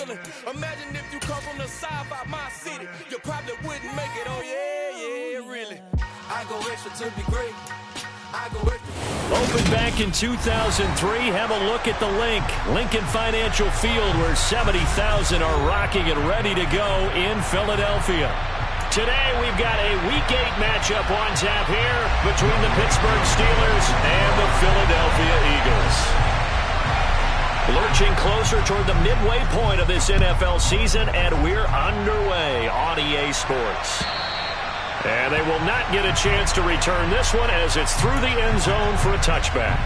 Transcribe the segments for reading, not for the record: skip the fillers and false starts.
feeling. Imagine if you come from the south out my city, you probably wouldn't make it. Oh yeah, really. I go extra to be great. Opened back in 2003, have a look at the link. Lincoln Financial Field, where 70,000 are rocking and ready to go in Philadelphia. Today, we've got a Week 8 matchup on tap here between the Pittsburgh Steelers and the Philadelphia Eagles. Lurching closer toward the midway point of this NFL season, and we're underway on EA Sports. And they will not get a chance to return this one as it's through the end zone for a touchback.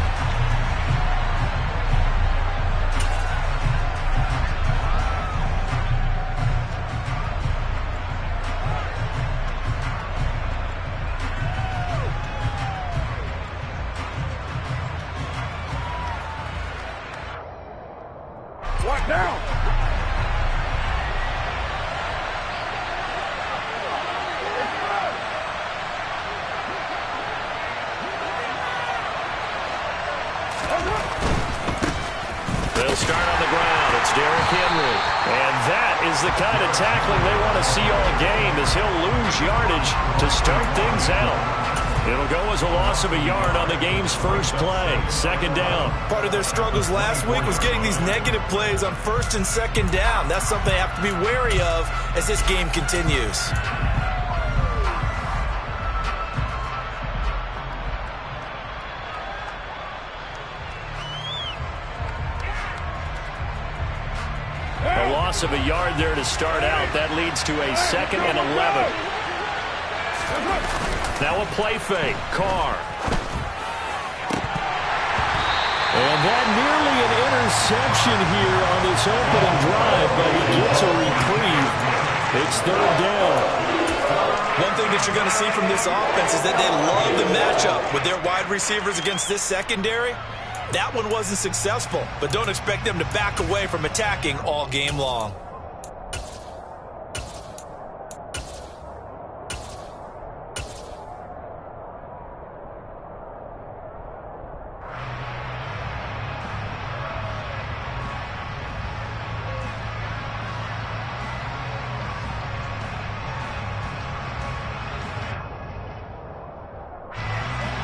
What now? They'll start on the ground. It's Derrick Henry. And that is the kind of tackling they want to see all game, as he'll lose yardage to start things out. It'll go as a loss of a yard on the game's first play. Second down. Part of their struggles last week was getting these negative plays on first and second down. That's something they have to be wary of as this game continues. A loss of a yard there to start out. That leads to a 2nd and 11. Now a play fake. Carr. And that nearly an interception here on this opening drive, but he gets a reprieve. It's third down. One thing that you're going to see from this offense is that they love the matchup with their wide receivers against this secondary. That one wasn't successful, but don't expect them to back away from attacking all game long.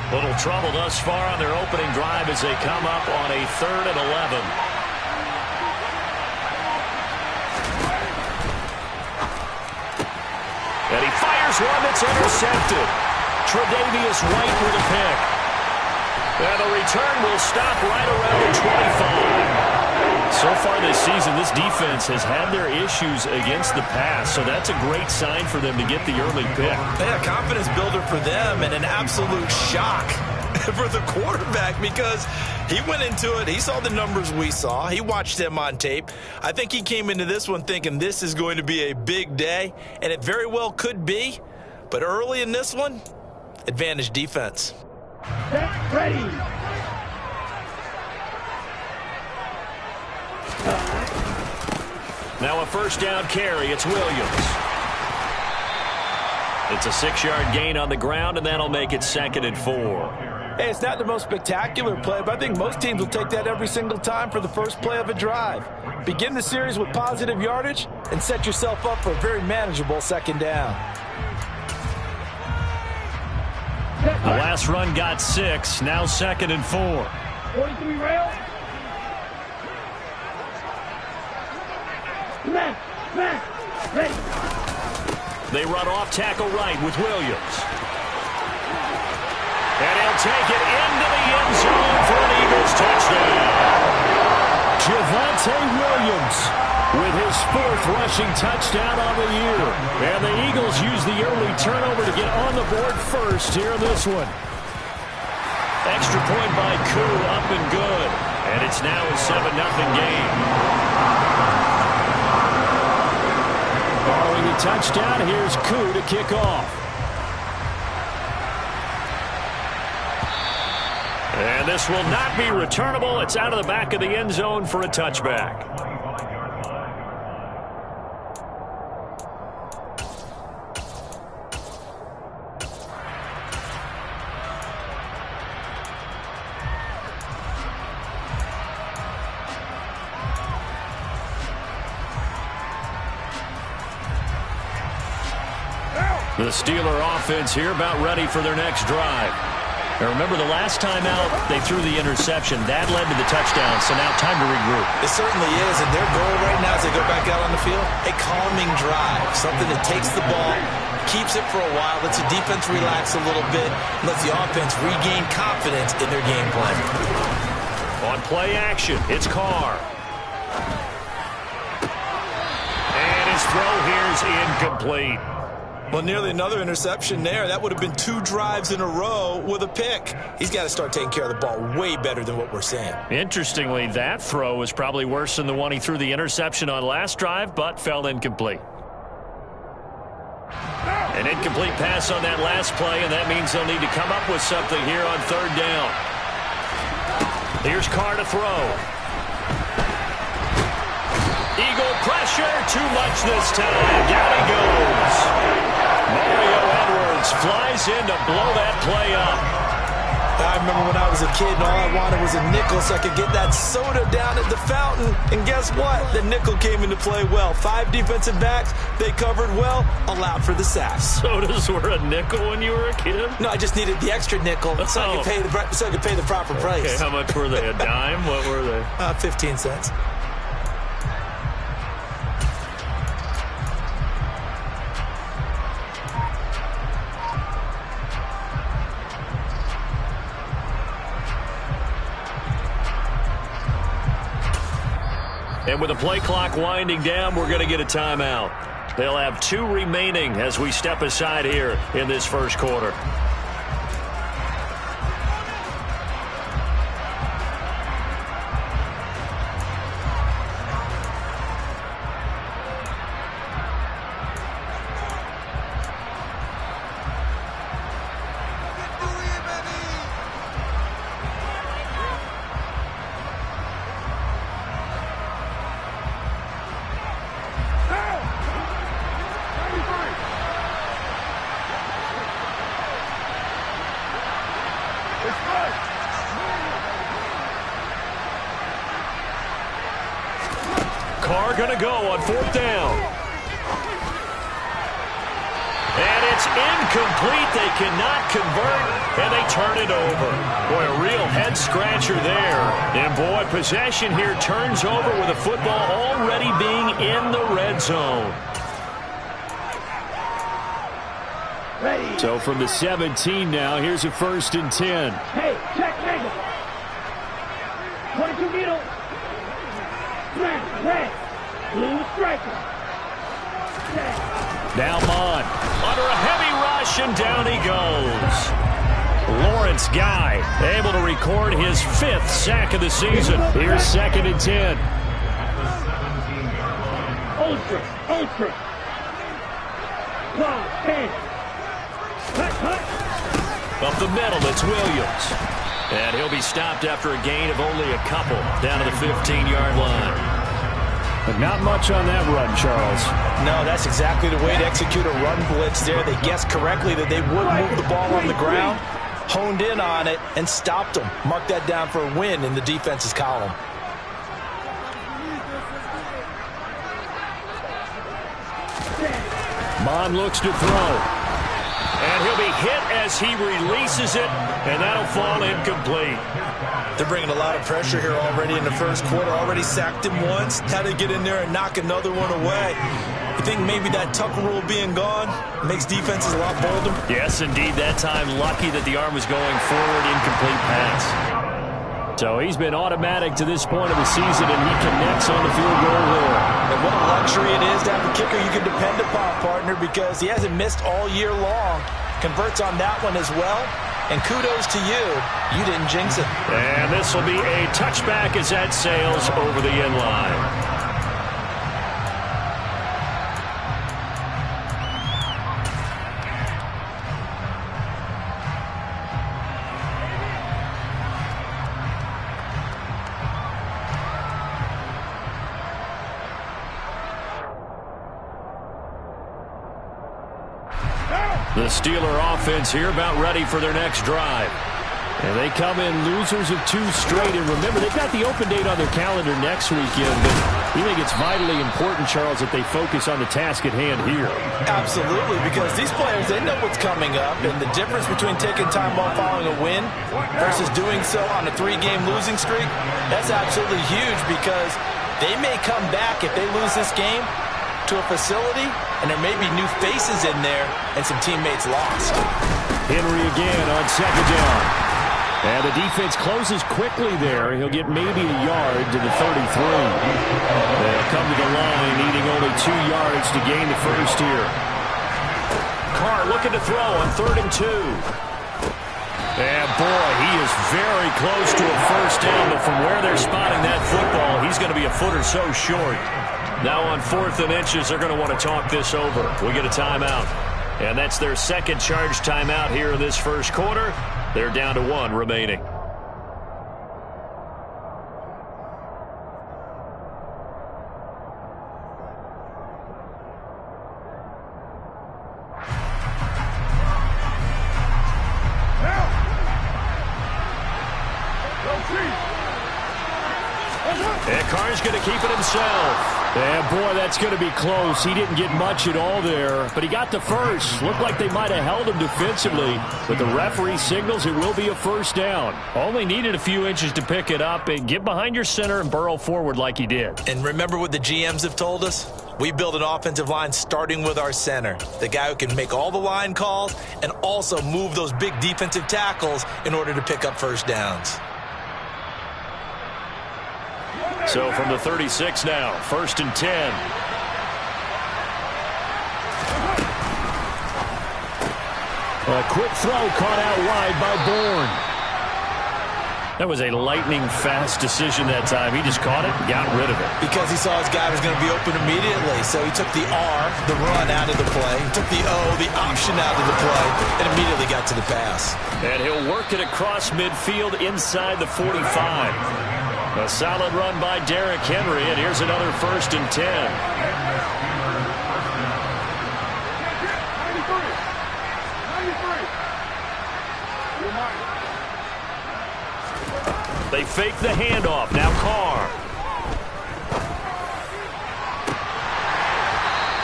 Little trouble thus far on their opening drive as they come up on a 3rd and 11. And he fires one that's intercepted. Tre'Davious White with a pick. And the return will stop right around the 25. So far this season, this defense has had their issues against the pass, so that's a great sign for them to get the early pick. Yeah, confidence builder for them and an absolute shock for the quarterback because he went into it. He saw the numbers we saw. He watched them on tape. I think he came into this one thinking this is going to be a big day, and it very well could be. But early in this one, advantage defense. Get ready. Now a first down carry. It's Williams. It's a 6-yard gain on the ground, and that'll make it 2nd and 4. Hey, it's not the most spectacular play, but I think most teams will take that every single time for the first play of a drive. Begin the series with positive yardage and set yourself up for a very manageable second down. The last run got 6. Now 2nd and 4. 43 rail. Ready. They run off tackle right with Williams. And he'll take it into the end zone for an Eagles touchdown. Javonte Williams with his 4th rushing touchdown on the year. And the Eagles use the early turnover to get on the board first here in this one. Extra point by Koo, up and good. And it's now a 7-0 game. Following the touchdown, here's Koo to kick off. And this will not be returnable. It's out of the back of the end zone for a touchback. The Steeler offense here about ready for their next drive. Now remember, the last time out, they threw the interception. That led to the touchdown, so now time to regroup. It certainly is, and their goal right now as they go back out on the field, a calming drive, something that takes the ball, keeps it for a while, lets the defense relax a little bit, and lets the offense regain confidence in their game plan. On play action, it's Carr. And his throw here is incomplete. Well, nearly another interception there. That would have been 2 drives in a row with a pick. He's got to start taking care of the ball way better than what we're seeing. Interestingly, that throw was probably worse than the one he threw the interception on last drive, but fell incomplete. An incomplete pass on that last play, and that means they'll need to come up with something here on 3rd down. Here's Carr to throw. Eagle pressure, too much this time. Down he goes. Mario Edwards flies in to blow that play up. I remember when I was a kid and all I wanted was a nickel so I could get that soda down at the fountain. And guess what? The nickel came into play well. 5 defensive backs, they covered well, allowed for the sacks. Sodas were a nickel when you were a kid? No, I just needed the extra nickel so I could pay the proper price. Okay, how much were they? A dime? What were they? 15 cents. And with the play clock winding down, we're going to get a timeout. They'll have 2 remaining as we step aside here in this first quarter. Carr going to go on 4th down. And it's incomplete. They cannot convert, and they turn it over. Boy, a real head-scratcher there. And, boy, possession here turns over with the football already being in the red zone. Ready. So from the 17 now, here's a 1st and 10. Hey, check angle. 22 middle. Red. Blue striker. Now Mon under a heavy rush, and down he goes. Lawrence Guy able to record his 5th sack of the season. Here's 2nd and 10. Ultra. Long, 10. Cut. Up the middle, it's Williams. And he'll be stopped after a gain of only a couple down to the 15-yard line. But not much on that run, Charles. No, that's exactly the way to execute a run blitz there. They guessed correctly that they would move the ball on the ground, honed in on it, and stopped them. Mark that down for a win in the defense's column. Mon looks to throw. And he'll be hit as he releases it, and that'll fall incomplete. They're bringing a lot of pressure here already in the first quarter. Already sacked him once. Had to get in there and knock another one away. You think maybe that Tucker rule being gone makes defenses a lot bolder? Yes, indeed. That time, lucky that the arm was going forward. Incomplete pass. So he's been automatic to this point of the season, and he connects on the field goal there. And what a luxury it is to have a kicker you can depend upon, partner, because he hasn't missed all year long. Converts on that one as well. And kudos to you. You didn't jinx it. And this will be a touchback as that sails over the end line. The Steeler offense here about ready for their next drive. And they come in losers of 2 straight. And remember, they've got the open date on their calendar next weekend. But we think it's vitally important, Charles, that they focus on the task at hand here. Absolutely, because these players, they know what's coming up. And the difference between taking time off following a win versus doing so on a 3-game losing streak, that's absolutely huge, because they may come back if they lose this game to a facility, and there may be new faces in there and some teammates lost. Henry again on 2nd down. And the defense closes quickly there. He'll get maybe a yard to the 33. They'll come to the line, needing only 2 yards to gain the first here. Carr looking to throw on 3rd and 2. And boy, he is very close to a first down, but from where they're spotting that football, he's going to be a foot or so short. Now on 4th and inches, they're going to want to talk this over. We get a timeout. And that's their second charge timeout here in this first quarter. They're down to 1 remaining. And Carr's going to keep it himself. And boy, that's going to be close. He didn't get much at all there, but he got the first. Looked like they might have held him defensively, but the referee signals it will be a first down. Only needed a few inches to pick it up, and get behind your center and burrow forward like he did. And remember what the GMs have told us? We build an offensive line starting with our center, the guy who can make all the line calls and also move those big defensive tackles in order to pick up first downs. So from the 36 now, 1st and 10. A quick throw caught out wide by Bourne. That was a lightning-fast decision that time. He just caught it and got rid of it. Because he saw his guy was going to be open immediately, so he took the R, the run, out of the play. He took the O, the option, out of the play, and immediately got to the pass. And he'll work it across midfield inside the 45. A solid run by Derrick Henry, and here's another 1st and 10. They fake the handoff. Now Carr.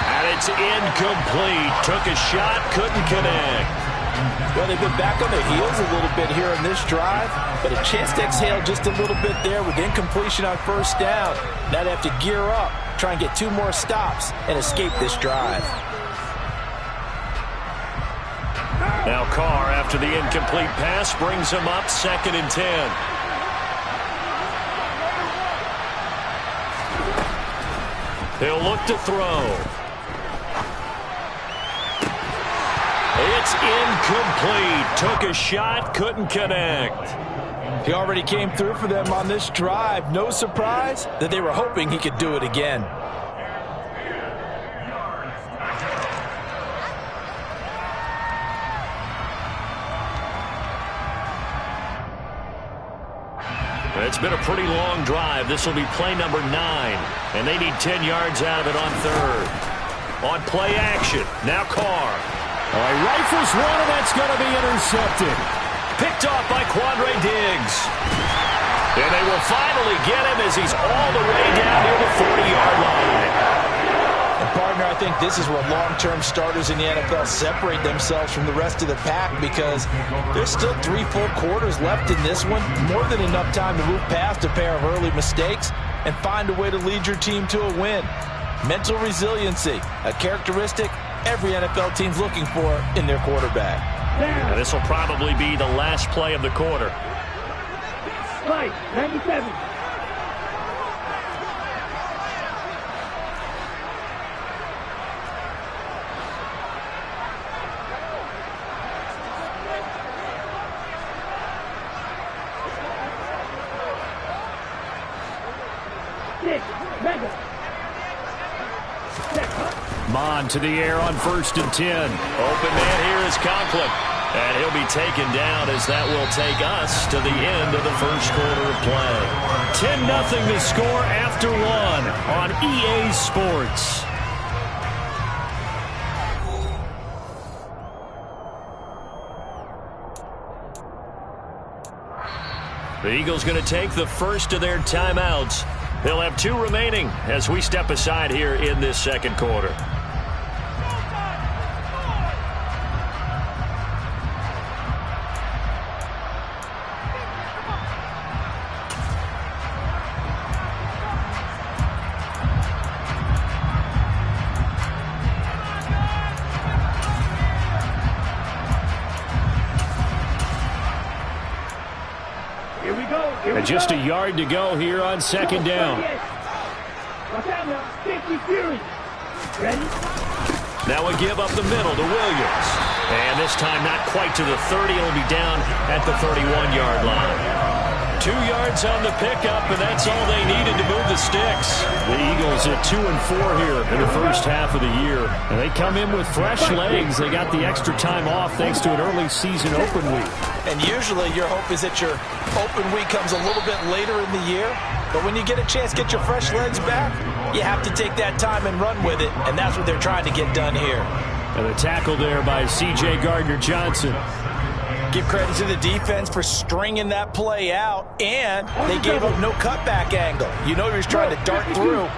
And it's incomplete. Took a shot, couldn't connect. Well, they've been back on their heels a little bit here in this drive, but a chance to exhale just a little bit there with incompletion on first down. Now they have to gear up, try and get 2 more stops, and escape this drive. Now Carr, after the incomplete pass, brings him up 2nd and 10. He'll look to throw. It's incomplete. Took a shot, couldn't connect. He already came through for them on this drive. No surprise that they were hoping he could do it again. It's been a pretty long drive. This will be play number 9, and they need 10 yards out of it on 3rd. On play action, now Carr. He rifles one, and that's going to be intercepted. Picked off by Quandre Diggs. And they will finally get him as he's all the way down near the 40-yard line. And partner, I think this is where long-term starters in the NFL separate themselves from the rest of the pack, because there's still 3 full quarters left in this one. More than enough time to move past a pair of early mistakes and find a way to lead your team to a win. Mental resiliency, a characteristic every NFL team's looking for in their quarterback. And this will probably be the last play of the quarter. Right, 97. Mon to the air on 1st and 10. Open man here is Conklin. And he'll be taken down as that will take us to the end of the first quarter of play. 10-0 the score after 1 on EA Sports. The Eagles going to take the first of their timeouts. They'll have 2 remaining as we step aside here in this second quarter. And just a yard to go here on second down. Now a give up the middle to Williams. And this time not quite to the 30. It'll be down at the 31-yard line. 2 yards on the pickup, and that's all they needed to move the sticks. The Eagles at 2-4 here in the first half of the year. And they come in with fresh legs. They got the extra time off thanks to an early season open week. And usually your hope is that your open week comes a little bit later in the year. But when you get a chance to get your fresh legs back, you have to take that time and run with it. And that's what they're trying to get done here. And a tackle there by C.J. Gardner-Johnson. Give credit to the defense for stringing that play out, and they gave up no cutback angle. You know he was trying to dart through.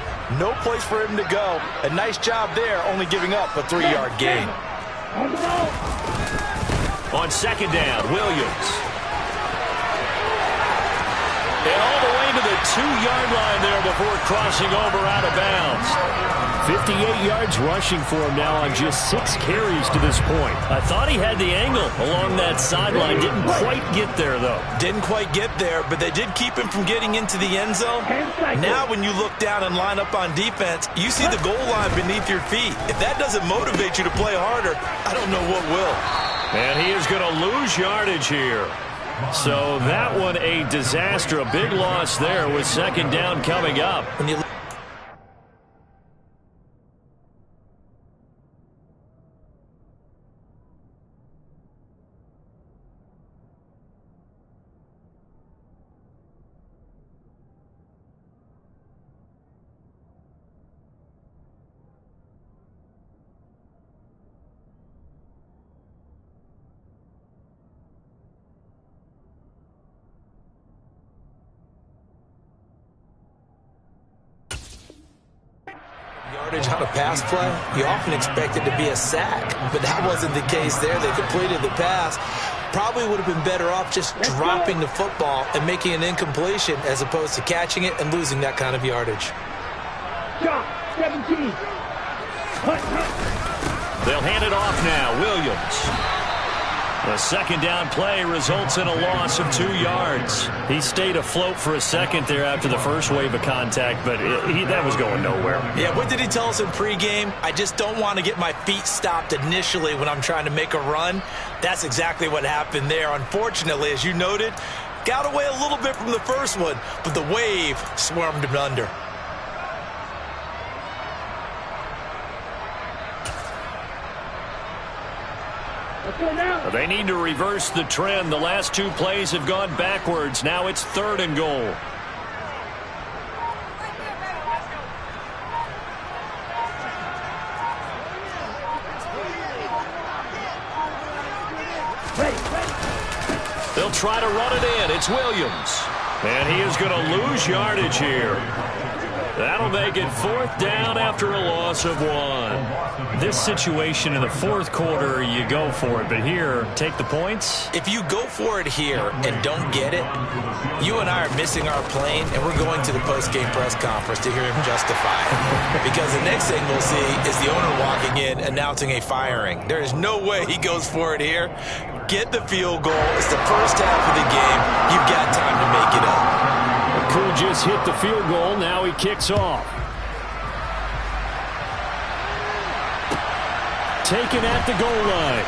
No place for him to go. A nice job there, only giving up a 3-yard gain. On second down, Williams. And all the way to the 2-yard line there before crossing over out of bounds. 58 yards rushing for him now on just 6 carries to this point. I thought he had the angle along that sideline. Didn't quite get there, though. Didn't quite get there, but they did keep him from getting into the end zone. Now when you look down and line up on defense, you see the goal line beneath your feet. If that doesn't motivate you to play harder, I don't know what will. And he is going to lose yardage here. So that one a disaster. A big loss there with second down coming up. When you yardage on a pass play, you often expect it to be a sack, but that wasn't the case there. They completed the pass. Probably would have been better off just dropping the football and making an incompletion as opposed to catching it and losing that kind of yardage. 17. They'll hand it off now. Williams. The second down play results in a loss of 2 yards. He stayed afloat for a second there after the first wave of contact, but that was going nowhere. Yeah, what did he tell us in pregame? I just don't want to get my feet stopped initially when I'm trying to make a run. That's exactly what happened there. Unfortunately, as you noted, got away a little bit from the first one, but the wave swarmed him under. They need to reverse the trend. The last 2 plays have gone backwards. Now it's 3rd and goal. They'll try to run it in. It's Williams. And he is going to lose yardage here. That'll make it 4th down after a loss of 1. This situation in the 4th quarter, you go for it. But here, take the points. If you go for it here and don't get it, you and I are missing our plane, and we're going to the post-game press conference to hear him justify it. Because the next thing we'll see is the owner walking in announcing a firing. There is no way he goes for it here. Get the field goal. It's the first half of the game. You've got time to make it up. Cool just hit the field goal. Now he kicks off. Taken at the goal line.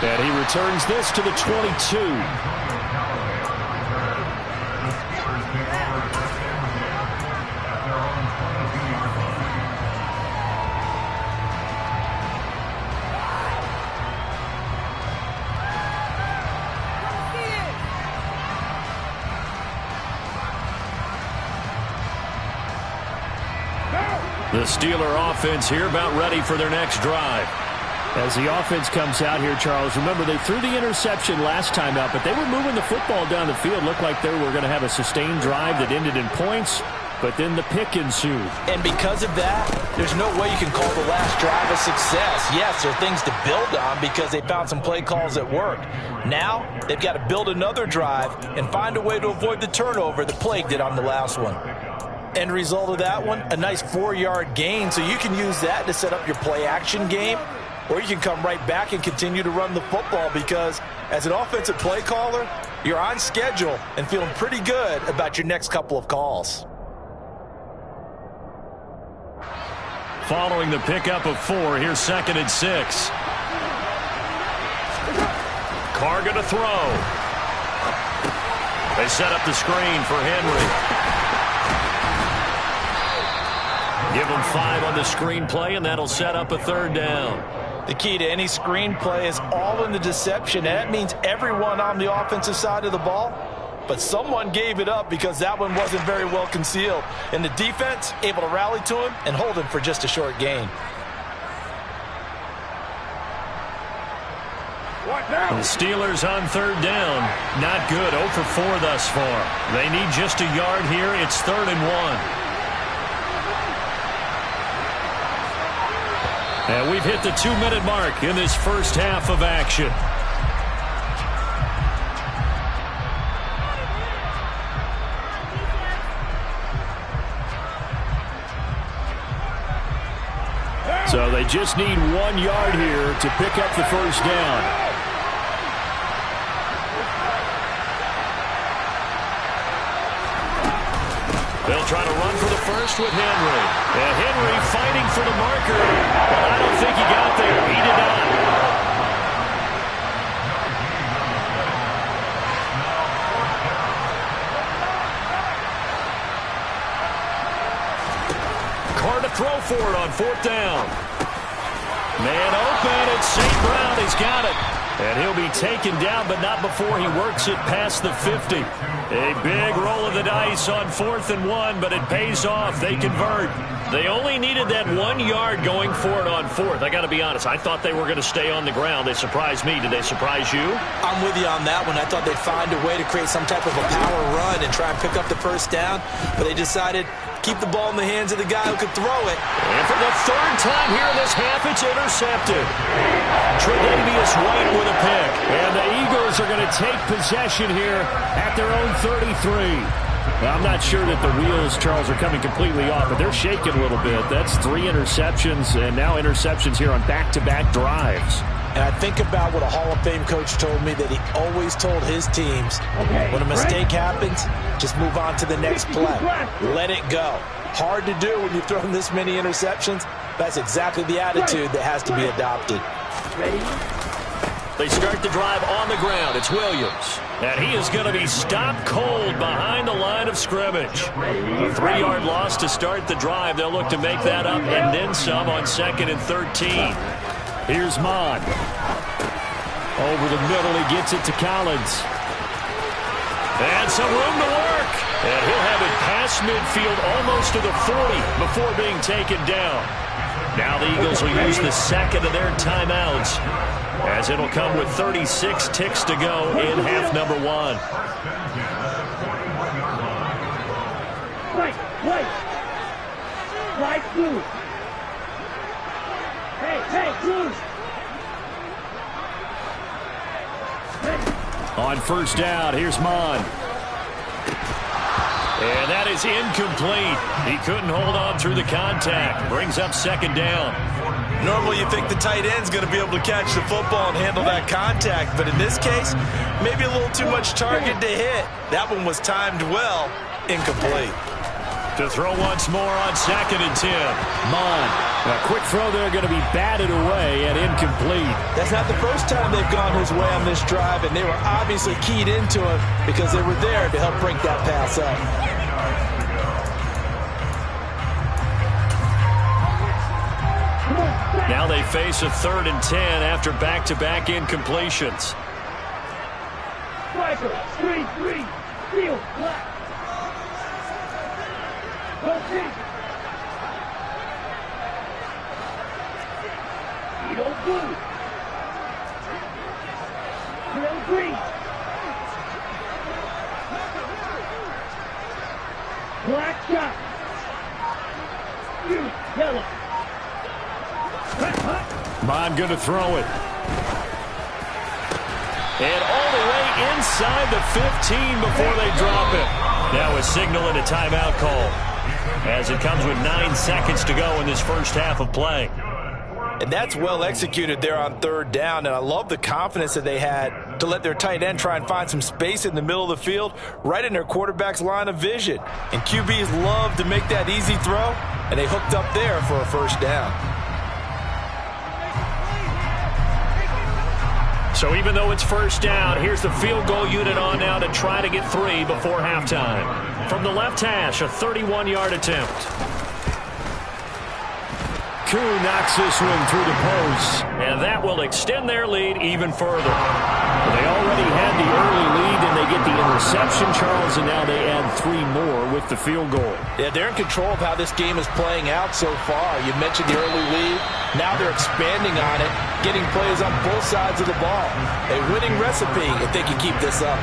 And he returns this to the 22. The Steeler offense here about ready for their next drive. As the offense comes out here, Charles, remember they threw the interception last time out, but they were moving the football down the field. Looked like they were going to have a sustained drive that ended in points, but then the pick ensued. And because of that, there's no way you can call the last drive a success. Yes, there are things to build on because they found some play calls that worked. Now, they've got to build another drive and find a way to avoid the turnover the Plague did on the last one. End result of that one, a nice 4-yard gain, so you can use that to set up your play-action game, or you can come right back and continue to run the football because as an offensive play caller, you're on schedule and feeling pretty good about your next couple of calls. Following the pickup of 4, here's 2nd and 6. Carr going to throw. They set up the screen for Henry. Give him 5 on the screenplay, and that'll set up a 3rd down. The key to any screenplay is all in the deception. And that means everyone on the offensive side of the ball, but someone gave it up because that one wasn't very well concealed. And the defense able to rally to him and hold him for just a short gain. The Steelers on 3rd down. Not good. 0 for 4 thus far. They need just a yard here. It's 3rd and 1. And we've hit the 2-minute mark in this first half of action. So they just need 1 yard here to pick up the first down. They'll try to run for the first with Henry. And Henry fighting for the marker, but I don't think he got there. He did not. Carr to throw for it on 4th down. Man open, it's St. Brown. He's got it. And he'll be taken down, but not before he works it past the 50. A big roll of the dice on 4th and 1, but it pays off. They convert. They only needed that 1 yard going for it on 4th. I got to be honest. I thought they were going to stay on the ground. They surprised me. Did they surprise you? I'm with you on that one. I thought they'd find a way to create some type of a power run and try and pick up the first down, but they decided keep the ball in the hands of the guy who could throw it. And for the 3rd time here in this half, it's intercepted. Tre'Davious White with a pick. And the Eagles are going to take possession here at their own 33. Well, I'm not sure that the wheels, Charles, are coming completely off, but they're shaking a little bit. That's 3 interceptions, and now interceptions here on back-to-back drives. And I think about what a Hall of Fame coach told me, that he always told his teams, when a mistake happens, just move on to the next play. Let it go. Hard to do when you've thrown this many interceptions. That's exactly the attitude that has to be adopted. They start the drive on the ground. It's Williams. And he is going to be stopped cold behind the line of scrimmage. A 3-yard loss to start the drive. They'll look to make that up and then some on 2nd and 13. Here's Mon. Over the middle, he gets it to Collins. And some room to work. And he'll have it past midfield almost to the 40 before being taken down. Now the Eagles will use the 2nd of their timeouts, as it'll come with 36 ticks to go in half number 1. Right, blue. Hey, blue. On 1st down, here's Mon. And that is incomplete. He couldn't hold on through the contact. Brings up 2nd down. Normally you think the tight end's going to be able to catch the football and handle that contact, but in this case, maybe a little too much target to hit. That one was timed well, incomplete. To throw once more on 2nd and 10. Mon. A quick throw there, going to be batted away and incomplete. That's not the first time they've gone his way on this drive, and they were obviously keyed into it because they were there to help break that pass up. Now they face a 3rd and 10 after back-to-back incompletions. Striker, screen, three, field, black. Go kick. You don't blue. Drill green. Black shot. You, yellow. Bond going to throw it. And all the way inside the 15 before they drop it. Now a signal and a timeout call, as it comes with 9 seconds to go in this first half of play. And that's well executed there on third down, and I love the confidence that they had to let their tight end try and find some space in the middle of the field, right in their quarterback's line of vision. And QBs love to make that easy throw, and they hooked up there for a first down. So even though it's first down, here's the field goal unit on now to try to get 3 before halftime. From the left hash, a 31-yard attempt. Koo knocks this one through the post. And that will extend their lead even further. They already had the early lead, and they get the interception, Charles, and now they add 3 more with the field goal. Yeah, they're in control of how this game is playing out so far. You mentioned the early lead. Now they're expanding on it, getting plays on both sides of the ball. A winning recipe if they can keep this up.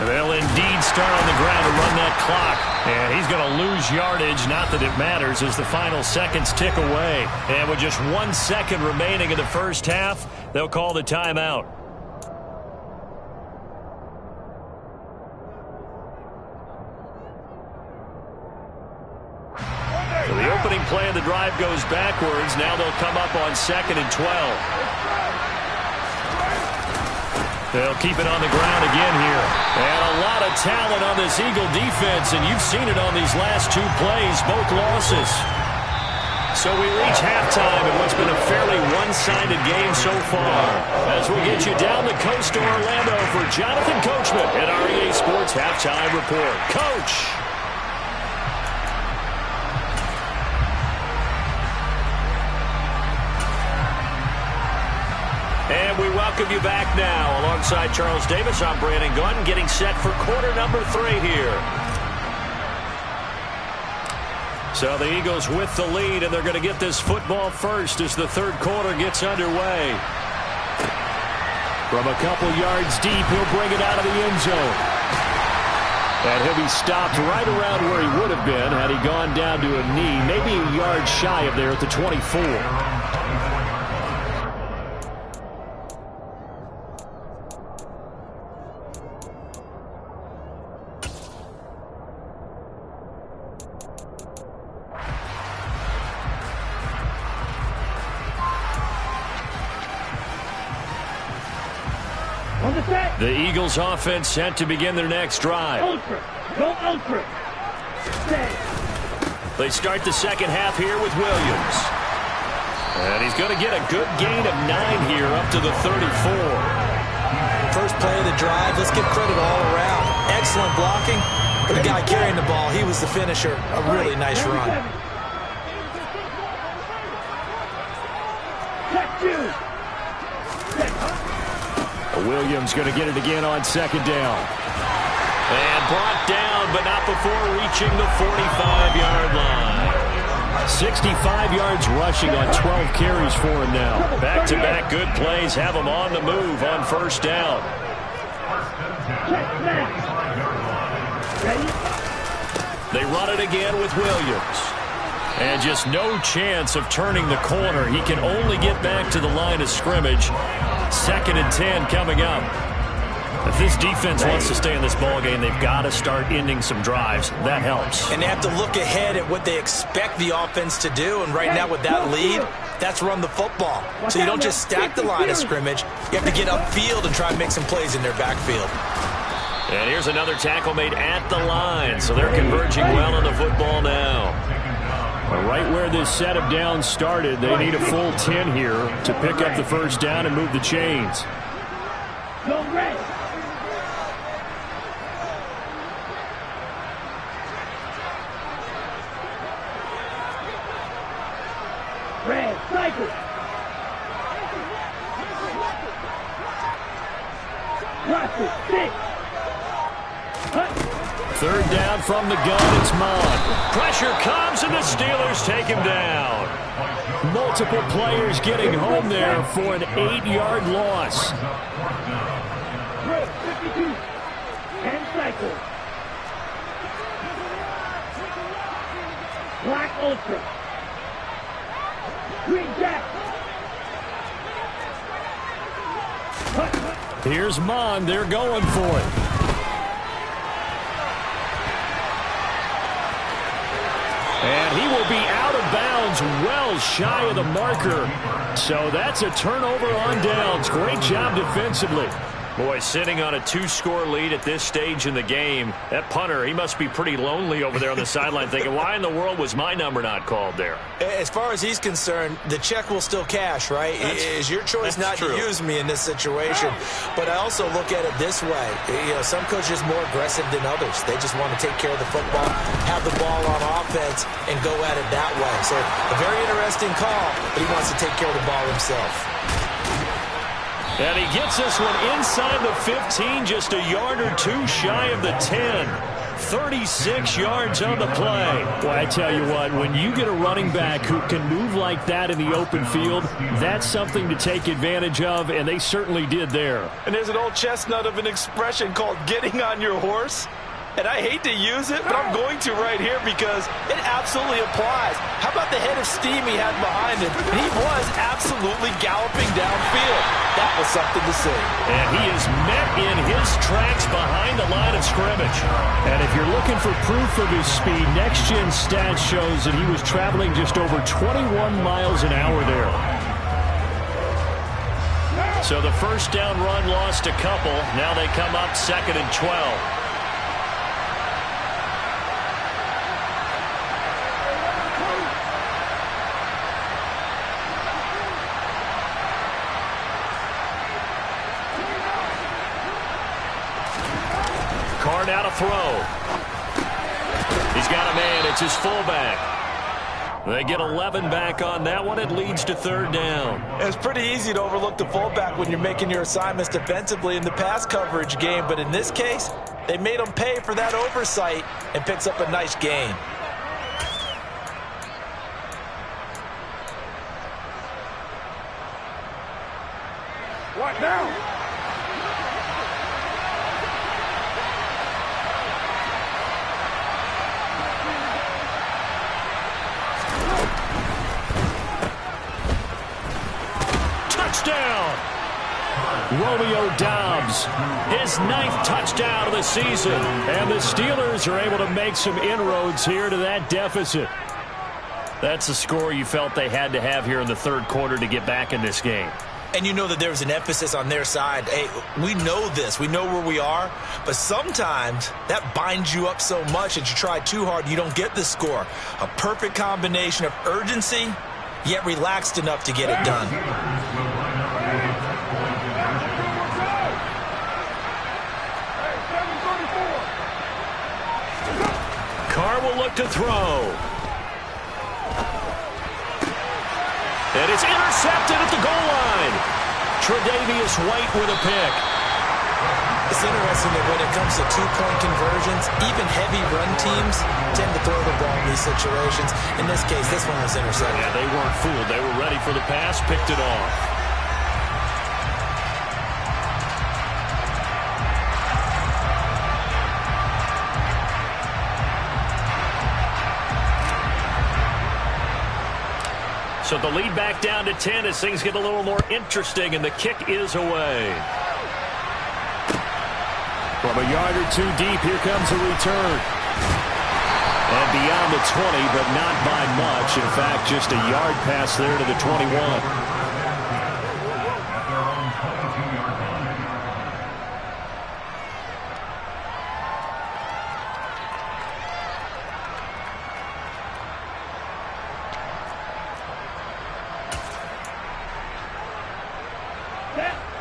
They'll indeed start on the ground to run that clock. And he's going to lose yardage. Not that it matters as the final seconds tick away. And with just 1 second remaining in the first half, they'll call the timeout. So the opening play of the drive goes backwards. Now they'll come up on 2nd and 12. They'll keep it on the ground again here. And a lot of talent on this Eagle defense, and you've seen it on these last 2 plays, both losses. So we reach halftime in what's been a fairly one-sided game so far. As we get you down the coast to Orlando for Jonathan Coachman at our EA Sports Halftime Report. Coach! And we welcome you back now. Alongside Charles Davis, I'm Brandon Gunn, getting set for quarter number 3 here. So the Eagles with the lead, and they're going to get this football first as the third quarter gets underway. From a couple yards deep, he'll bring it out of the end zone. And he'll be stopped right around where he would have been had he gone down to a knee, maybe a yard shy of there at the 24. The Eagles offense set to begin their next drive. Ultra. Go ultra. Stay. They start the second half here with Williams. And he's going to get a good gain of 9 here up to the 34. First play of the drive, let's give credit all around. Excellent blocking. For the guy carrying the ball, he was the finisher. A really nice run. Check 2. Williams going to get it again on 2nd down. And brought down, but not before reaching the 45-yard line. 65 yards rushing on 12 carries for him now. Back-to-back good plays have him on the move on first down. They run it again with Williams. And just no chance of turning the corner. He can only get back to the line of scrimmage. 2nd and 10 coming up. If this defense wants to stay in this ballgame, they've got to start ending some drives. That helps. And they have to look ahead at what they expect the offense to do. And right now with that lead, that's run the football. So you don't just stack the line of scrimmage. You have to get upfield and try and make some plays in their backfield. And here's another tackle made at the line. So they're converging well on the football now. Right where this set of downs started, they need a full 10 here to pick up the first down and move the chains. Tackle. Watch it. 6. Third down from the gun, it's Mon. Pressure comes, and the Steelers take him down. Multiple players getting home there for an 8-yard loss. 52. And cycle. Black Ultra. Green Jack. Here's Mon. They're going for it. And he will be out of bounds well shy of the marker. So that's a turnover on downs. Great job defensively. Boy, sitting on a 2-score lead at this stage in the game, that punter, he must be pretty lonely over there on the sideline thinking, why in the world was my number not called there? As far as he's concerned, the check will still cash, right? It's your choice not to use me in this situation. But I also look at it this way. You know, some coaches are more aggressive than others. They just want to take care of the football, have the ball on offense, and go at it that way. So a very interesting call, but he wants to take care of the ball himself. And he gets this one inside the 15, just a yard or two shy of the 10. 36 yards on the play. Well, I tell you what, when you get a running back who can move like that in the open field, that's something to take advantage of, and they certainly did there. And there's an old chestnut of an expression called getting on your horse. And I hate to use it, but I'm going to right here because it absolutely applies. How about the head of steam he had behind him? He was absolutely galloping downfield. That was something to see. And he is met in his tracks behind the line of scrimmage. And if you're looking for proof of his speed, Next Gen Stats shows that he was traveling just over 21 miles an hour there. So the first down run lost a couple. Now they come up 2nd and 12. Now to throw. He's got a man. It's his fullback. They get 11 back on that one. It leads to 3rd down. It's pretty easy to overlook the fullback when you're making your assignments defensively in the pass coverage game. But in this case, they made him pay for that oversight and picks up a nice gain. What now? Touchdown! Romeo Doubs, his 9th touchdown of the season. And the Steelers are able to make some inroads here to that deficit. That's the score you felt they had to have here in the 3rd quarter to get back in this game. And you know that there's an emphasis on their side. Hey, we know this. We know where we are. But sometimes that binds you up so much that you try too hard, you don't get the score. A perfect combination of urgency, yet relaxed enough to get it done. Carr will look to throw. And it's intercepted at the goal line. Tre'Davious White with a pick. It's interesting that when it comes to 2-point conversions, even heavy run teams tend to throw the ball in these situations. In this case, this one was intercepted. Yeah, they weren't fooled. They were ready for the pass, picked it off. So the lead back down to 10 as things get a little more interesting, and the kick is away. From a yard or two deep, here comes a return. And beyond the 20, but not by much. In fact, just a yard pass there to the 21.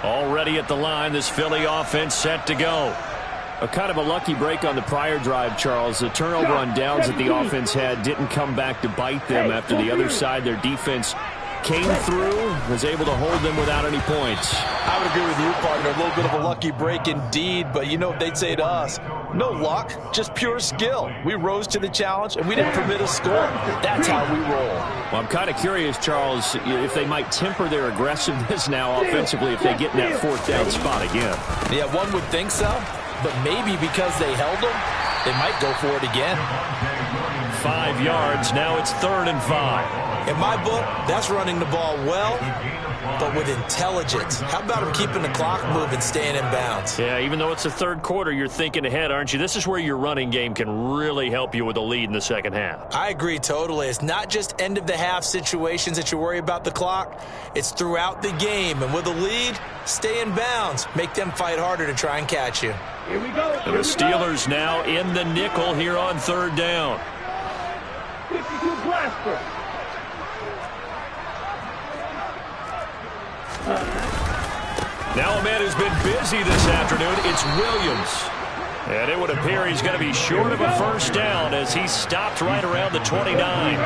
Already at the line, this Philly offense set to go. A kind of a lucky break on the prior drive, Charles. The turnover on downs that the offense had didn't come back to bite them after the other side. Their defense came through, was able to hold them without any points. I would agree with you, partner. A little bit of a lucky break indeed, but you know what they'd say to us? No luck, just pure skill. We rose to the challenge, and we didn't permit a score. That's how we roll. Well, I'm kind of curious, Charles, if they might temper their aggressiveness now offensively if they get in that fourth down spot again. Yeah, one would think so, but maybe because they held them, they might go for it again. 5 yards. Now it's 3rd and 5. In my book, that's running the ball well, but with intelligence. How about them keeping the clock moving, staying in bounds? Yeah, even though it's the third quarter, you're thinking ahead, aren't you? This is where your running game can really help you with a lead in the second half. I agree totally. It's not just end-of-the-half situations that you worry about the clock. It's throughout the game. And with a lead, stay in bounds. Make them fight harder to try and catch you. Here we go. And the Steelers now in the nickel here on 3rd down. 52 blaster. Now a man who's been busy this afternoon, it's Williams. And it would appear he's going to be short of a first down as he stopped right around the 29. Red,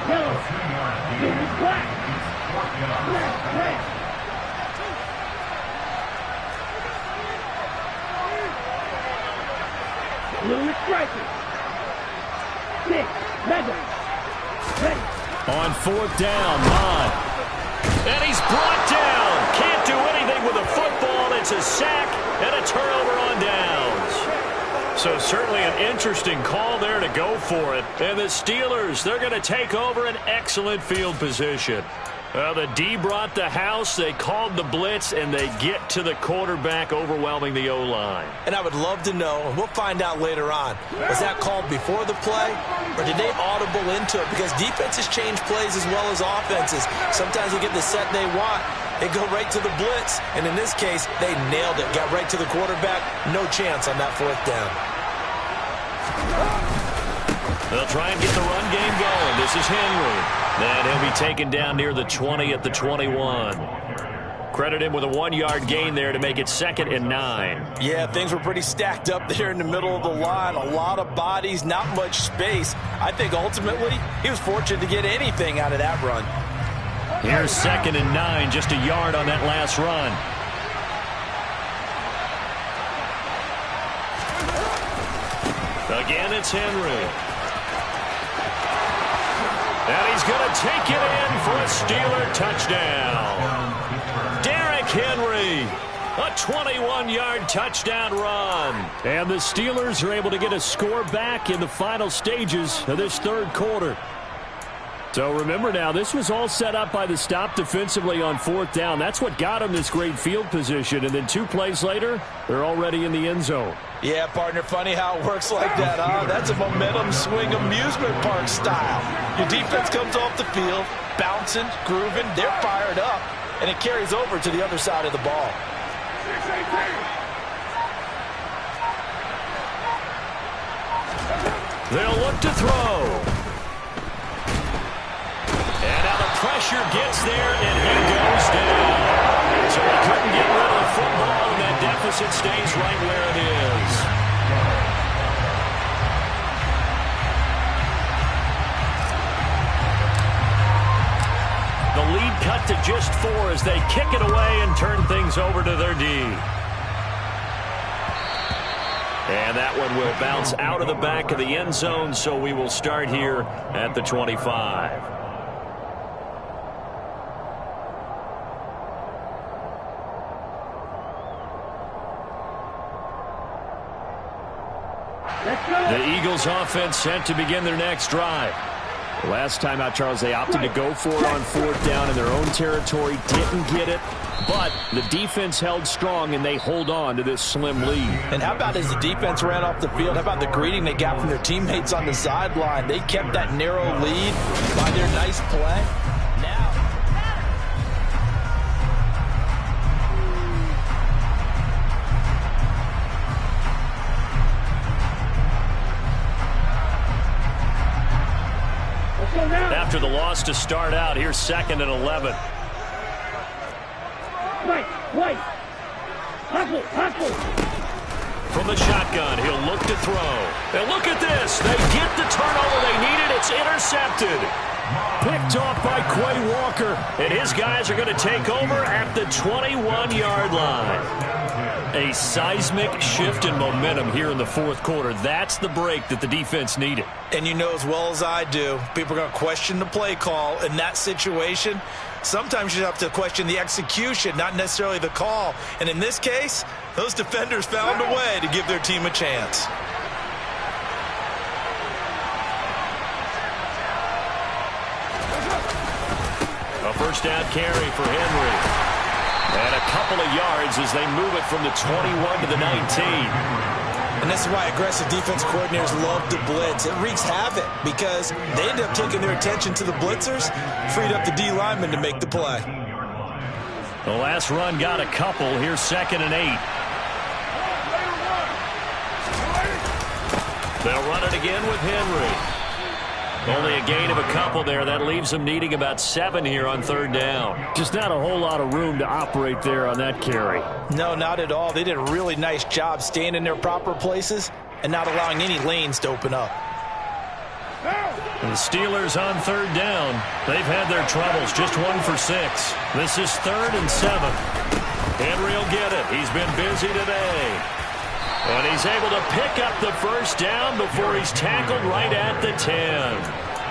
yellow, black, red. Blue is striking. 6, Madden. Ready. On 4th down, Mond. And he's brought down. Can't do anything with a football. It's a sack and a turnover on downs. So certainly an interesting call there to go for it. And the Steelers, they're going to take over an excellent field position. The D brought the house, they called the blitz, and they get to the quarterback, overwhelming the O-line. And I would love to know, and we'll find out later on, was that called before the play, or did they audible into it? Because defenses change plays as well as offenses. Sometimes they get the set they want, they go right to the blitz, and in this case, they nailed it, got right to the quarterback, no chance on that 4th down. They'll try and get the run game going. This is Henry. Then he'll be taken down near the 20 at the 21. Credit him with a 1-yard gain there to make it 2nd and 9. Yeah, things were pretty stacked up there in the middle of the line. A lot of bodies, not much space. I think ultimately he was fortunate to get anything out of that run. Here's 2nd and 9, just a yard on that last run. Again, it's Henry. And he's going to take it in for a Steeler touchdown. Derrick Henry, a 21-yard touchdown run. And the Steelers are able to get a score back in the final stages of this 3rd quarter. So remember now, this was all set up by the stop defensively on 4th down. That's what got them this great field position. And then 2 plays later, they're already in the end zone. Yeah, partner, funny how it works like that, huh? That's a momentum swing amusement park style. Your defense comes off the field, bouncing, grooving, they're fired up, and it carries over to the other side of the ball. They'll look to throw. And now the pressure gets there, and he goes down. So he couldn't get rid of the football, and that deficit stays right where it is. The lead cut to just 4 as they kick it away and turn things over to their D. And that one will bounce out of the back of the end zone, so we will start here at the 25. The Eagles offense set to begin their next drive. Last time out, Charles, they opted to go for it on 4th down in their own territory. Didn't get it, but the defense held strong, and they hold on to this slim lead. And how about as the defense ran off the field, how about the greeting they got from their teammates on the sideline? They kept that narrow lead by their nice play. Now, after the loss to start out, here's 2nd and 11. White. Hustle. From the shotgun, he'll look to throw. And look at this. They get the turnover they needed. It's intercepted. Picked off by Quay Walker. And his guys are going to take over at the 21-yard line. A seismic shift in momentum here in the fourth quarter. That's the break that the defense needed. And you know as well as I do, people are going to question the play call in that situation. Sometimes you have to question the execution, not necessarily the call. And in this case, those defenders found a way to give their team a chance. A first down carry for Henry. And a couple of yards as they move it from the 21 to the 19. And this is why aggressive defense coordinators love to blitz. It wreaks havoc because they end up taking their attention to the blitzers, freed up the D linemen to make the play. The last run got a couple. Here's 2nd and 8. They'll run it again with Henry. Only a gain of a couple there. That leaves them needing about 7 here on 3rd down. Just not a whole lot of room to operate there on that carry. No, not at all. They did a really nice job staying in their proper places and not allowing any lanes to open up. And the Steelers on 3rd down. They've had their troubles. Just 1 for 6. This is 3rd and 7. Henry will get it. He's been busy today. And he's able to pick up the first down before he's tackled right at the 10.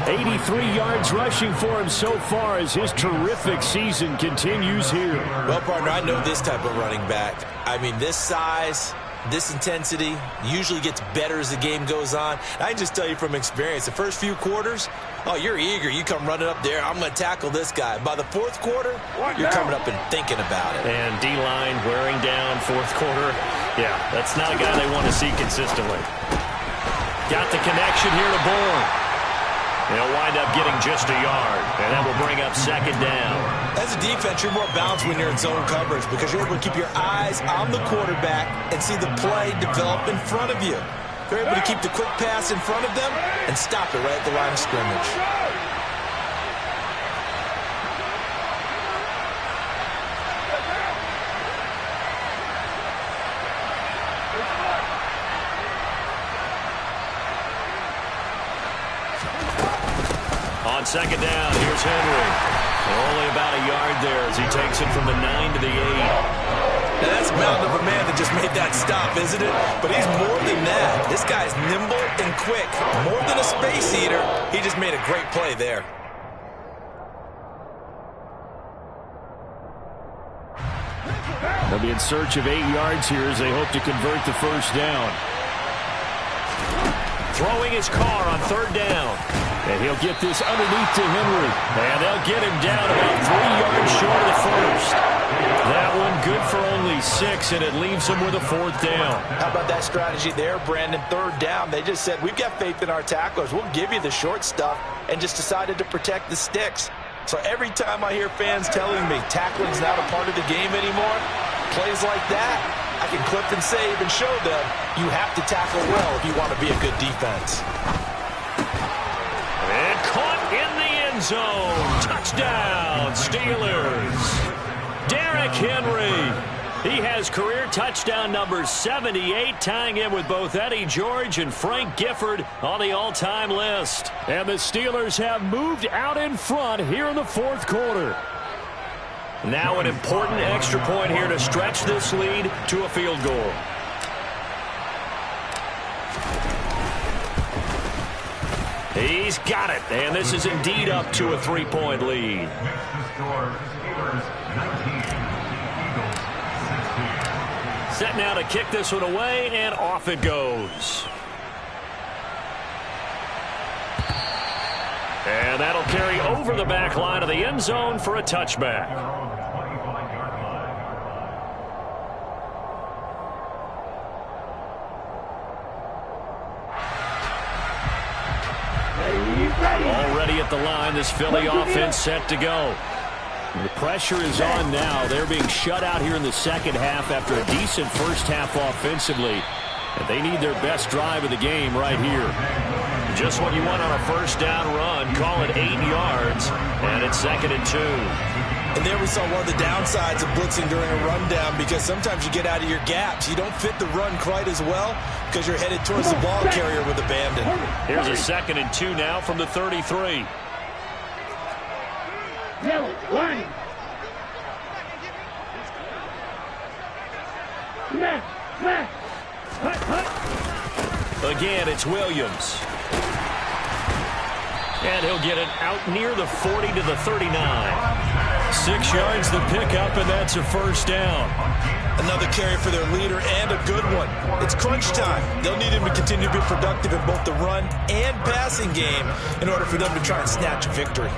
83 yards rushing for him so far as his terrific season continues here. Well, partner, I know this type of running back. I mean, this size, this intensity usually gets better as the game goes on. I can just tell you from experience, the first few quarters, oh, you're eager. You come running up there, I'm going to tackle this guy. By the 4th quarter, you're coming up and thinking about it. And D-line wearing down 4th quarter. Yeah, that's not a guy they want to see consistently. Got the connection here to Bourne. They'll wind up getting just a yard, and that will bring up 2nd down. As a defense, you're more balanced when you're in zone coverage because you're able to keep your eyes on the quarterback and see the play develop in front of you. They're able to keep the quick pass in front of them and stop it right at the line of scrimmage. On 2nd down, here's Henry. Only about a yard there as he takes it from the 9 to the 8. Now that's a mountain of a man that just made that stop, isn't it? But he's more than that. This guy's nimble and quick. More than a space eater, he just made a great play there. They'll be in search of 8 yards here as they hope to convert the first down. Throwing his car on 3rd down. And he'll get this underneath to Henry. And they'll get him down about 3 yards short of the first. That one good for only 6, and it leaves him with a 4th down. How about that strategy there, Brandon? 3rd down. They just said, we've got faith in our tacklers. We'll give you the short stuff, and just decided to protect the sticks. So every time I hear fans telling me tackling's not a part of the game anymore, plays like that, I can clip and save and show them you have to tackle well if you want to be a good defense. And caught in the end zone. Touchdown, Steelers. Derrick Henry. He has career touchdown number 78, tying him with both Eddie George and Frank Gifford on the all-time list. And the Steelers have moved out in front here in the 4th quarter. Now an important extra point here to stretch this lead to a field goal. He's got it, and this is indeed up to a 3-point lead. Set now to kick this one away, and off it goes. And that'll carry over the back line of the end zone for a touchback. Already at the line, this Philly offense set to go. The pressure is on now. They're being shut out here in the second half after a decent first half offensively. And they need their best drive of the game right here. Just what you want on a first down run. Call it 8 yards. And it's 2nd and 2. And there we saw one of the downsides of blitzing during a rundown, because sometimes you get out of your gaps. You don't fit the run quite as well because you're headed towards the ball carrier with abandon. Here's a 2nd and 2 now from the 33. Yellow, line. Smash, smash. Hut, hut. Again, it's Williams. And he'll get it out near the 40 to the 39. 6 yards the pickup, and that's a first down. Another carry for their leader, and a good one. It's crunch time. They'll need him to continue to be productive in both the run and passing game in order for them to try and snatch a victory.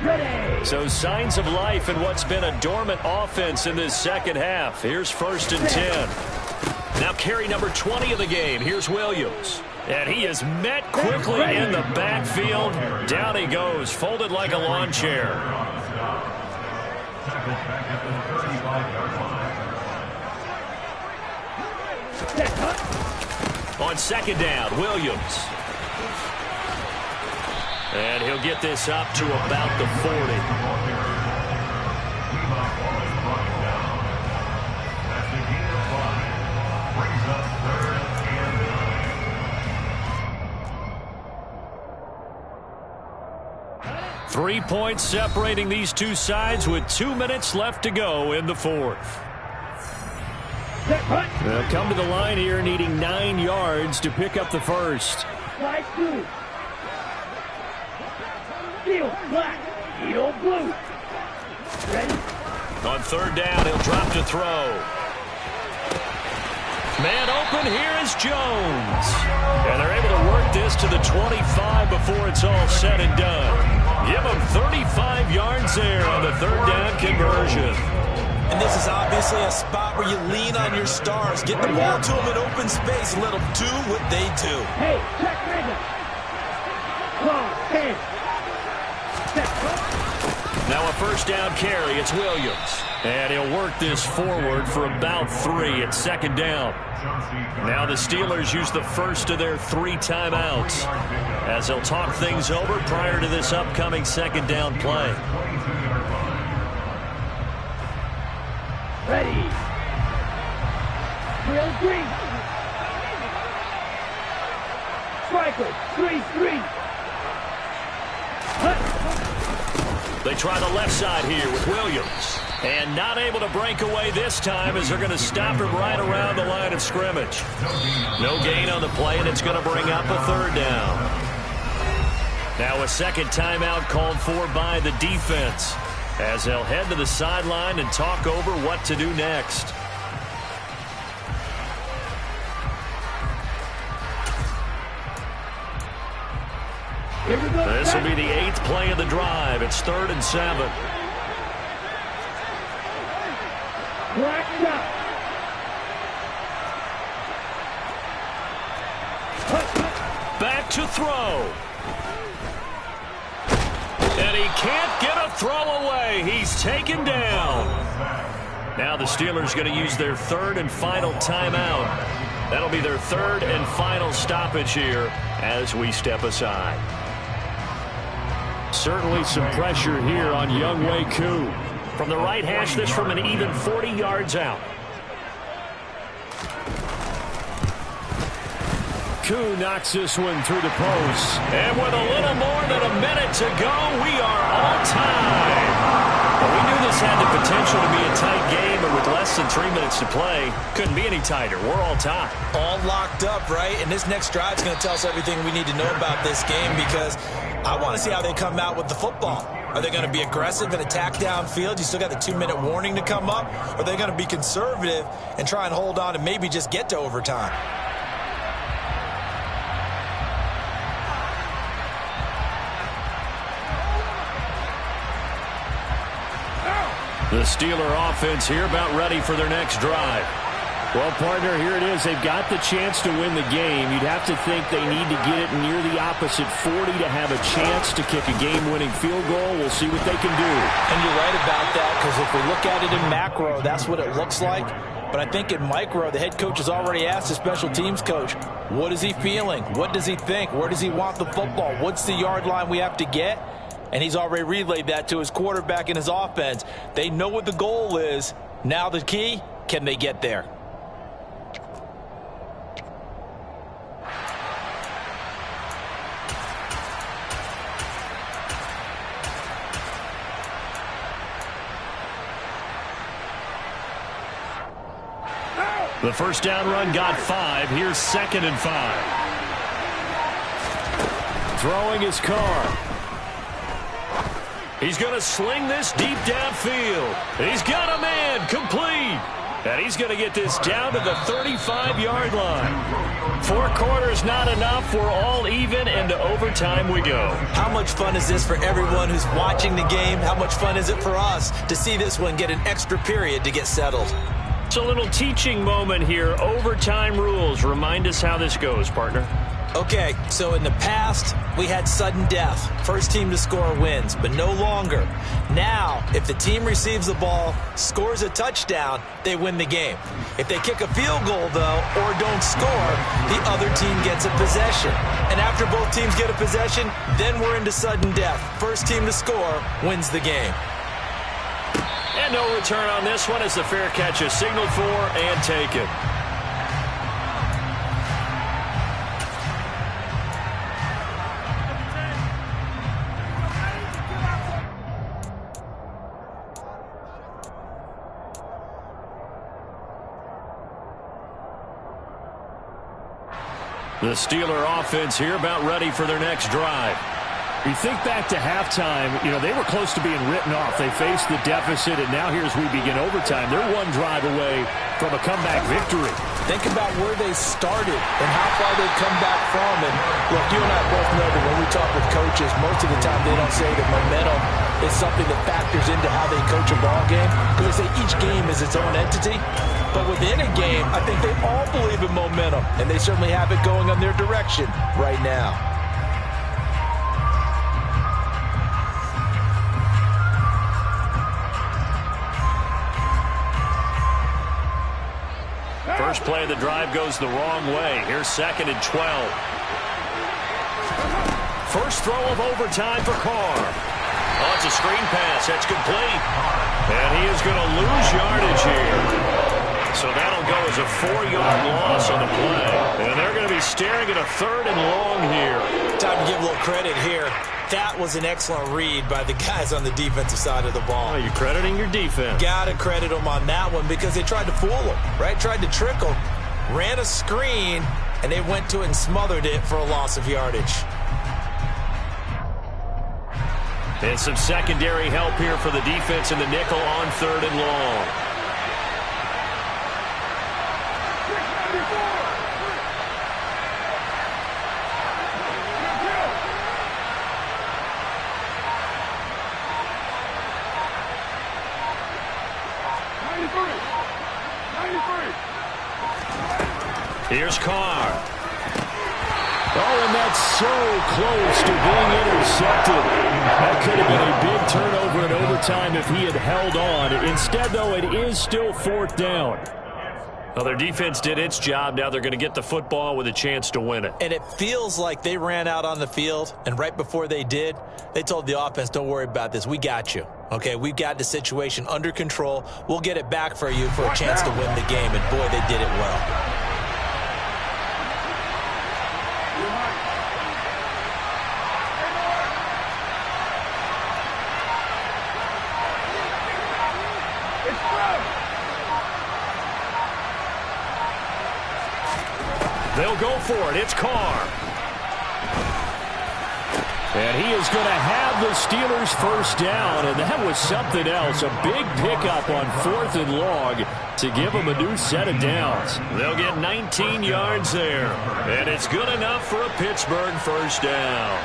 Ready. So signs of life in what's been a dormant offense in this second half. Here's 1st and 10. Now carry number 20 of the game. Here's Williams. And he is met quickly in the backfield. Down he goes, folded like a lawn chair. On second down, Williams. And he'll get this up to about the 40. 3 points separating these two sides with 2 minutes left to go in the fourth. They'll come to the line here needing 9 yards to pick up the first. Slide blue. Field black. Field blue. Ready? On third down, he'll drop to throw. Man open, here is Jones. And they're able to work this to the 25 before it's all said and done. Give them 35 yards there on the third down conversion. And this is obviously a spot where you lean on your stars. Get the ball to them in open space and let them do what they do. Hey, check Megan. Call, hey. Now a first down carry, it's Williams. And he'll work this forward for about 3 at second down. Now the Steelers use the first of their 3 timeouts as they'll talk things over prior to this upcoming second down play. Ready. Real green. Striker, 3-3. They try the left side here with Williams. And not able to break away this time as they're going to stop him right around the line of scrimmage. No gain on the play, and it's going to bring up a third down. Now a second timeout called for by the defense as they'll head to the sideline and talk over what to do next. This will be the 8th play of the drive. It's 3rd and 7. Back to throw. And he can't get a throw away. He's taken down. Now the Steelers going to use their 3rd and final timeout. That'll be their 3rd and final stoppage here as we step aside. Certainly some pressure here on Younghoe Koo. From the right hash, this from an even 40 yards out. Koo knocks this one through the post. And with a little more than a minute to go, we are all tied. But we knew this had the potential to be a tight game, and with less than 3 minutes to play, couldn't be any tighter. We're all tied. All locked up, right? And this next drive is going to tell us everything we need to know about this game because I want to see how they come out with the football. Are they going to be aggressive and attack downfield? You still got the 2-minute warning to come up. Or are they going to be conservative and try and hold on and maybe just get to overtime? The Steeler offense here about ready for their next drive. Well, partner, here it is. They've got the chance to win the game. You'd have to think they need to get it near the opposite 40 to have a chance to kick a game-winning field goal. We'll see what they can do. And you're right about that, because if we look at it in macro, that's what it looks like. But I think in micro, the head coach has already asked the special teams coach, what is he feeling? What does he think? Where does he want the football? What's the yard line we have to get? And he's already relayed that to his quarterback and his offense. They know what the goal is. Now the key, can they get there? The first down run got 5. Here's 2nd and 5. Throwing his Carr. He's going to sling this deep downfield. He's got a man complete. And he's going to get this down to the 35-yard line. 4 quarters not enough. We're all even, and to overtime we go. How much fun is this for everyone who's watching the game? How much fun is it for us to see this one get an extra period to get settled? It's a little teaching moment here. Overtime rules. Remind us how this goes, partner. Okay, so in the past, we had sudden death. First team to score wins, but no longer. Now, if the team receives the ball, scores a touchdown, they win the game. If they kick a field goal, though, or don't score, the other team gets a possession. And after both teams get a possession, then we're into sudden death. First team to score wins the game. And no return on this one as the fair catch is signaled for and taken. The Steeler offense here about ready for their next drive. You think back to halftime, they were close to being written off. They faced the deficit, and now here's we begin overtime. They're one drive away from a comeback victory. Think about where they started and how far they've come back from. And look, you and I both know that when we talk with coaches, most of the time they don't say that momentum is something that factors into how they coach a ball game, because they say each game is its own entity. But within a game, I think they all believe in momentum, and they certainly have it going on their direction right now. First play of the drive goes the wrong way. Here's 2nd and 12. First throw of overtime for Carr. Oh, it's a screen pass. That's complete. And he is going to lose yardage here. So that'll go as a 4-yard loss on the play. And they're going to be staring at a 3rd and long here. Time to give a little credit here. That was an excellent read by the guys on the defensive side of the ball. Oh, you're crediting your defense. Got to credit them on that one because they tried to fool them, right? Tried to trick them, ran a screen, and they went to it and smothered it for a loss of yardage. And some secondary help here for the defense in the nickel on 3rd and long. Here's Carr. Oh, and that's so close to being intercepted. That could have been a big turnover in overtime if he had held on. Instead, though, it is still 4th down. Well, their defense did its job. Now they're going to get the football with a chance to win it. And it feels like they ran out on the field, and right before they did, they told the offense, don't worry about this. We got you. Okay, we've got the situation under control. We'll get it back for you for a chance to win the game. And, boy, they did it well. They'll go for it. It's Carr. And he is going to have the Steelers first down, and that was something else. A big pickup on 4th and long to give them a new set of downs. They'll get 19 yards there, and it's good enough for a Pittsburgh first down.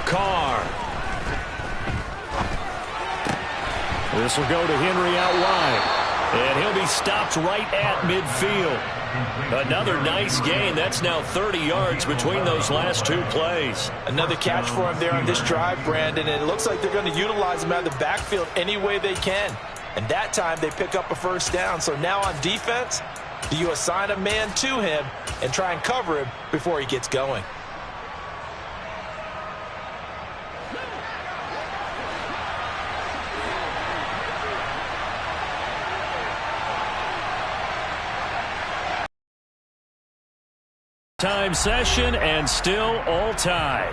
Carr. This will go to Henry out wide. And he'll be stopped right at midfield. Another nice gain. That's now 30 yards between those last 2 plays. Another catch for him there on this drive, Brandon. And it looks like they're going to utilize him out of the backfield any way they can. And that time they pick up a first down. So now on defense, do you assign a man to him and try and cover him before he gets going? Time session and still all tied.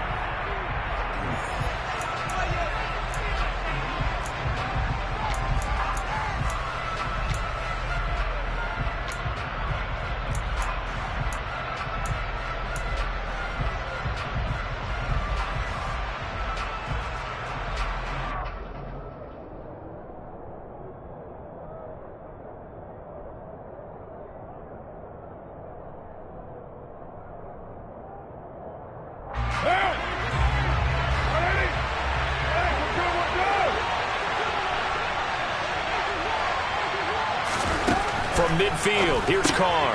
from midfield. Here's Carr.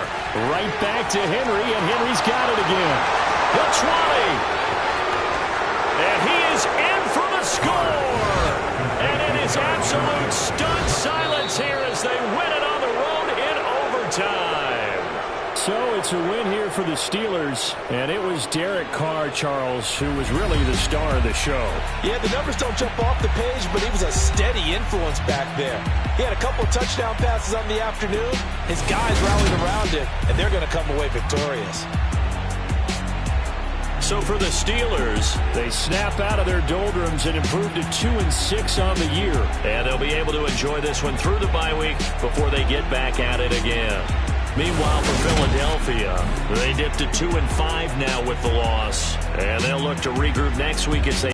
Right back to Henry, and Henry's got it again. The 20. And he is in for the score. And it is absolute stunned silence here as they win it on the road in overtime. So it's a win here for the Steelers, and it was Derek Carr, Charles, who was really the star of the show. Yeah, the numbers don't jump off the page, but he was a steady influence back there. He had a couple touchdown passes on the afternoon. His guys rallied around him, and they're going to come away victorious. So for the Steelers, they snap out of their doldrums and improve to 2-6 on the year. And they'll be able to enjoy this one through the bye week before they get back at it again. Meanwhile, for Philadelphia, they dipped to 2-5 now with the loss. And they'll look to regroup next week as they